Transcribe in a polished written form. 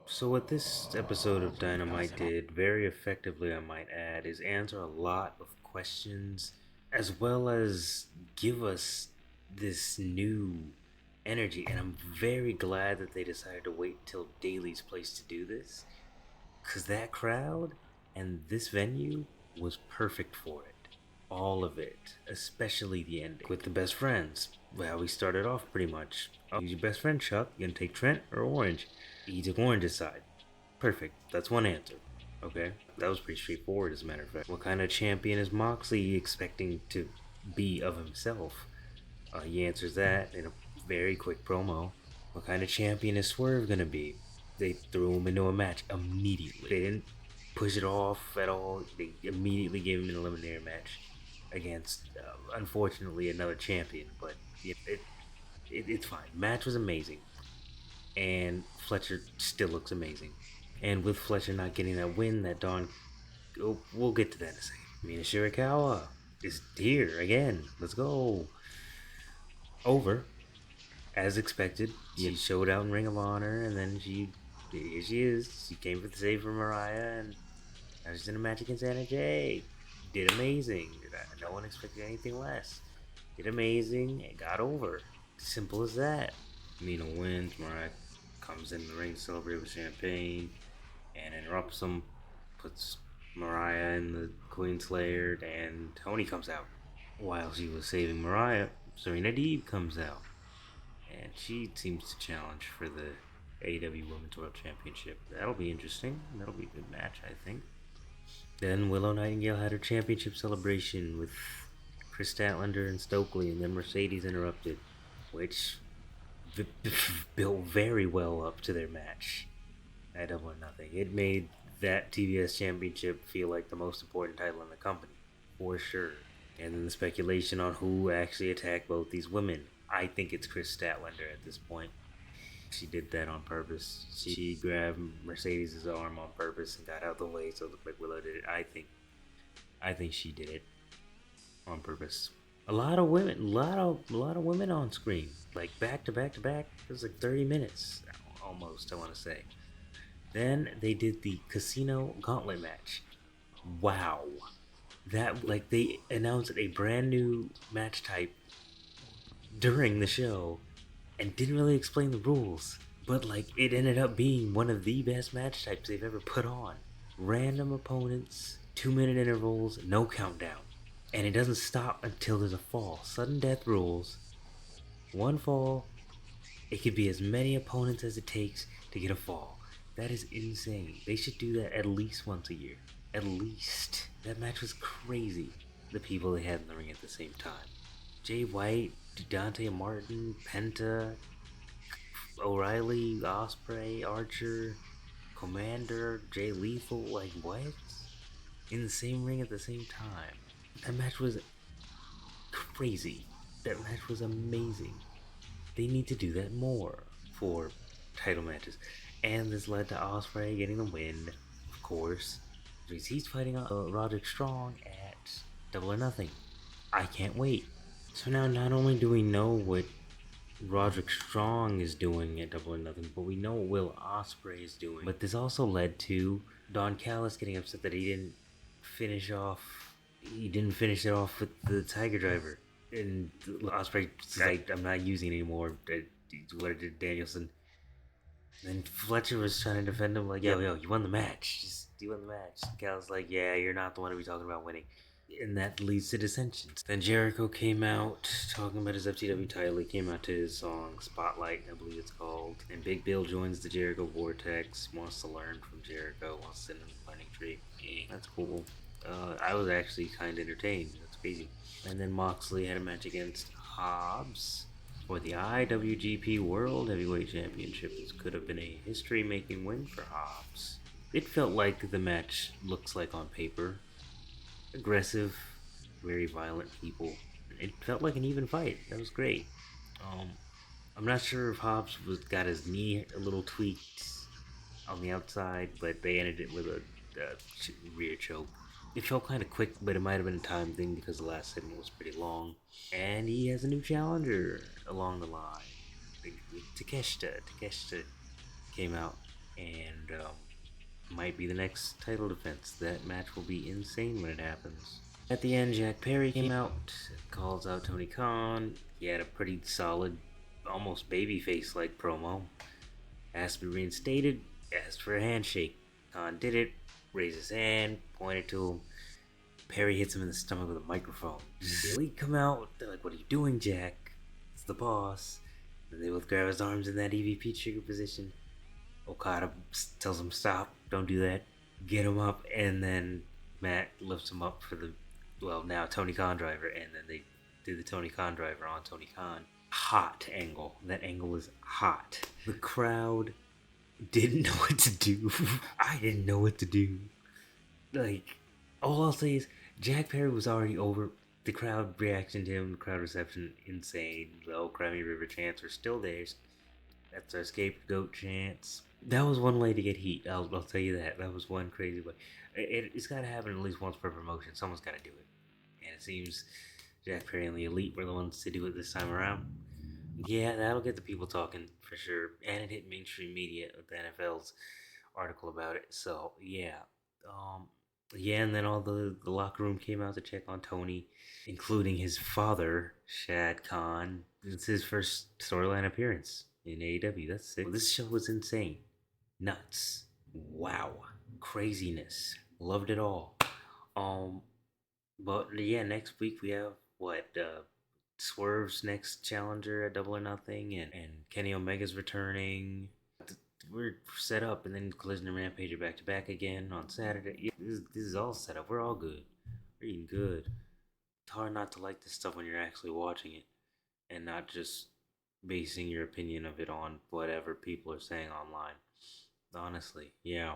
So, what this episode of Dynamite did very effectively, I might add, is answer a lot of questions as well as give us this new energy. And I'm very glad that they decided to wait till Daly's place to do this because that crowd and this venue was perfect for it. All of it, especially the ending with the best friends. Well, we started off pretty much. Oh, who's your best friend, Chuck? You gonna take Trent or Orange? He took Orange's side. Perfect. That's one answer. Okay, that was pretty straightforward, as a matter of fact. What kind of champion is Moxley expecting to be of himself? He answers that in a very quick promo. What kind of champion is Swerve gonna be? They threw him into a match immediately. They didn't push it off at all. They immediately gave him an eliminator match against, unfortunately, another champion. But it's fine. Match was amazing, and Fletcher still looks amazing. And with Fletcher not getting that win, that Dawn, oh, we'll get to that in a second. Mina Shirakawa is here again. Let's go. Over, as expected. She showed out in Ring of Honor, and then here she is. She came for the save for Mariah, and now she's in a match against Anna Jay. Did amazing. No one expected anything less. Did amazing and got over. Simple as that. Mina wins. Mariah comes in the ring to celebrate with champagne and interrupts them. Puts Mariah in the Queen Slayer, and Tony comes out. While she was saving Mariah, Serena Deeb comes out, and she seems to challenge for the AEW Women's World Championship. That'll be interesting. That'll be a good match, I think. Then Willow Nightingale had her championship celebration with Chris Statlander and Stokely, and then Mercedes interrupted, which built very well up to their match at Double or Nothing. It made that TBS championship feel like the most important title in the company, for sure. And then the speculation on who actually attacked both these women. I think it's Chris Statlander at this point. She did that on purpose. She grabbed Mercedes' arm on purpose and got out the way so it looked like Willow did it. I think she did it on purpose. A lot of women, a lot of women on screen, like back to back to back. It was like 30 minutes, almost. I want to say. Then they did the Casino Gauntlet match. Wow, that like they announced a brand new match type during the show and didn't really explain the rules, but like it ended up being one of the best match types they've ever put on. Random opponents, 2 minute intervals, no countdown. And it doesn't stop until there's a fall. Sudden death rules. One fall. It could be as many opponents as it takes to get a fall. That is insane. They should do that at least once a year. At least. That match was crazy. The people they had in the ring at the same time. Jay White, Dante Martin, Penta, O'Reilly, Osprey, Archer, Commander, Jay Lethal. Like, what? In the same ring at the same time. That match was crazy. That match was amazing. They need to do that more for title matches. And this led to Osprey getting the win, of course. He's fighting Roderick Strong at Double or Nothing. I can't wait. So now not only do we know what Roderick Strong is doing at Double or Nothing, but we know what Will Ospreay is doing. But this also led to Don Callis getting upset that he didn't finish it off with the Tiger Driver. And Ospreay's like, I'm not using it anymore. What did Danielson? And Fletcher was trying to defend him, like, yo, you won the match. You won the match. Cal's like, yeah, you're not the one to be talking about winning. And that leads to dissensions. Then Jericho came out talking about his FTW title. He came out to his song Spotlight, I believe it's called. And Big Bill joins the Jericho Vortex, wants to learn from Jericho, wants to send him the learning tree. Yeah, that's cool. I was actually kind of entertained. That's crazy. And then Moxley had a match against Hobbs for the IWGP World Heavyweight Championship. This could have been a history-making win for Hobbs. It felt like the match looks like on paper. Aggressive, very violent people. It felt like an even fight. That was great. I'm not sure if Hobbs got his knee a little tweaked on the outside, but they ended it with a rear choke. It felt kind of quick, but it might have been a time thing because the last segment was pretty long. And he has a new challenger along the line. Takeshita came out, and might be the next title defense. That match will be insane when it happens. At the end, Jack Perry came out, calls out Tony Khan. He had a pretty solid, almost babyface-like promo. Asked to be reinstated, asked for a handshake. Khan did it, raised his hand, pointed to him. Perry hits him in the stomach with a microphone. The Elite come out, they're like, "What are you doing, Jack? It's the boss." And they both grab his arms in that EVP trigger position. Okada tells him, "Stop, don't do that." Get him up, and then Matt lifts him up for the, well, now Tony Khan driver, and then they do the Tony Khan driver on Tony Khan. Hot angle. That angle is hot. The crowd didn't know what to do. I didn't know what to do. Like, all I'll say is Jack Perry was already over. The crowd reaction to him, the crowd reception, insane. The old Crimey River chants are still there. That's our scapegoat chants. That was one way to get heat. I'll tell you that. That was one crazy way. It's got to happen at least once per promotion. Someone's got to do it. And it seems Jack Perry and the Elite were the ones to do it this time around. Yeah, that'll get the people talking for sure. And it hit mainstream media with the NFL's article about it. So, yeah. Yeah, and then all the locker room came out to check on Tony, including his father, Shad Khan. It's his first storyline appearance in AEW. That's sick. Well, this show was insane. Nuts. Wow. Craziness. Loved it all. But yeah, next week we have Swerve's next challenger at Double or Nothing, and Kenny Omega's returning. We're set up, and then Collision and Rampage are back to back again on Saturday. Yeah, this is all set up. We're all good. We're eating good. It's hard not to like this stuff when you're actually watching it, and not just basing your opinion of it on whatever people are saying online. Honestly, yeah.